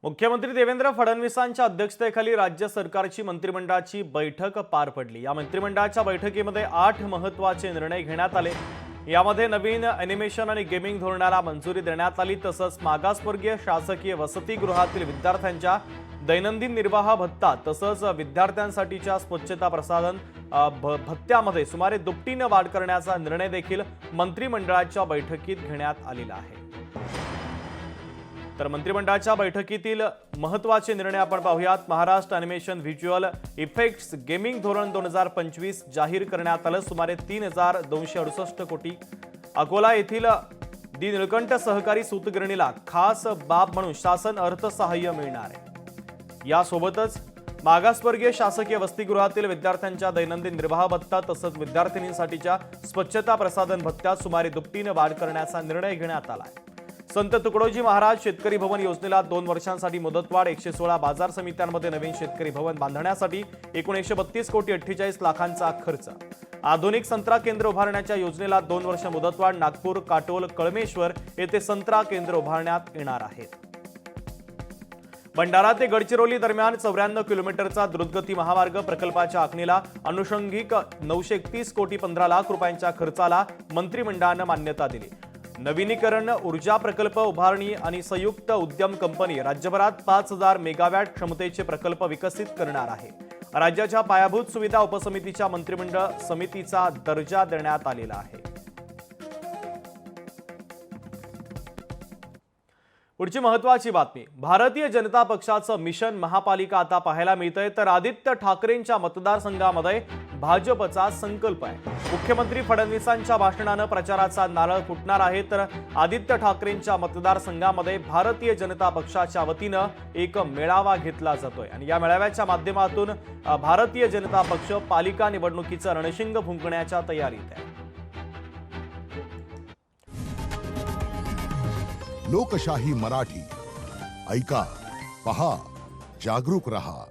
मुख्यमंत्री देवेंद्र फडणवीसांच्या अध्यक्षतेखाली राज्य सरकारची मंत्रिमंडळाची बैठक पार पडली। या मंत्रिमंडळाच्या बैठकीमध्ये 8 महत्त्वाचे निर्णय घेण्यात आले। यामध्ये नवीन ॲनिमेशन आणि गेमिंग धोरणाला मंजुरी देण्यात आली। तसंच मागासवर्गीय शासकीय वसतिगृहातील विद्यार्थ्यांच्या दैनंदिन निर्वाह भत्ता तसंच विद्यार्थ्यांसाठीच्या स्वच्छता प्रसाधन भत्त्यामध्ये सुमारे दुपटीने वाढ करण्याचा निर्णय देखील मंत्रिमंडळाच्या बैठकीत घेण्यात आलेला आहे। तर मंत्रिमंडळाच्या बैठकीतील महत्त्वाचे निर्णय आपण पाहूयात। Maharashtra animation visual effects gaming धोरण 2025 जाहीर करण्यात आलं। सुमारे 3268 कोटी। अकोला येथील दी निळकंठ सहकारी सूतगिरणीला खास बाब म्हणून शासन अर्थसहाय्य मिळणार आहे। यासोबतच मागासवर्गीय शासकीय वसतिगृहातील विद्यार्थ्यांच्या दैनंदिन निर्वाह भत्ता तसंच विद्यार्थिनींसाठीच्या स्वच्छता प्रसाधन भत्त्यात सुमारे दुपटीने वाढ करण्याचा निर्णय घेण्यात आला आहे। संत तुकडोजी महाराज शेतकरी भवन योजनेला 2 वर्षांसाठी मुदतवाढ। 116 बाजार समित्यांमध्ये नवीन शेतकरी भवन बांधण्यासाठी एकूण 132 कोटी 48 लाखांचा खर्च। आधुनिक संत्रा केंद्र उभारण्याच्या योजनेला 2 वर्ष मुदतवाढ। नागपूर, काटोल, कळमेश्वर येथे संत्रा केंद्र उभारण्यात येणार आहेत। भंडारा ते गडचिरोली दरम्यान 94 किलोमीटरचा द्रुतगती महामार्ग प्रकल्पाच्या आखणीला अनुषंगिक 931 कोटी 15 लाख रुपयांच्या खर्चाला मंत्रिमंडळानं मान्यता दिली। नवीनीकरण ऊर्जा प्रकल्प उभारणी आणि संयुक्त उद्यम कंपनी राज्यभरात 5000 मेगावॅट क्षमतेचे प्रकल्प विकसित करणार आहे। राज्याच्या पायाभूत सुविधा उपसमितीच्या मंत्रिमंडळ समितीचा दर्जा देण्यात आलेला आहे। पुढची महत्त्वाची बातमी, भारतीय जनता पक्षाचं मिशन महापालिका आता पाहायला मिळतंय। तर आदित्य ठाकरेंच्या मतदारसंघामध्ये भाजपचा संकल्प आहे। मुख्यमंत्री फडणवीसांच्या भाषणानं प्रचाराचा नारळ फुटणार आहे। तर आदित्य ठाकरेंच्या मतदारसंघामध्ये भारतीय जनता पक्षाच्या वतीनं एक मेळावा घेतला जातोय आणि या मेळाव्याच्या माध्यमातून भारतीय जनता पक्ष पालिका निवडणुकीचं रणशिंग फुंकण्याच्या तयारीत आहे। लोकशाही मराठी ऐका, पहा, जागरूक रहा।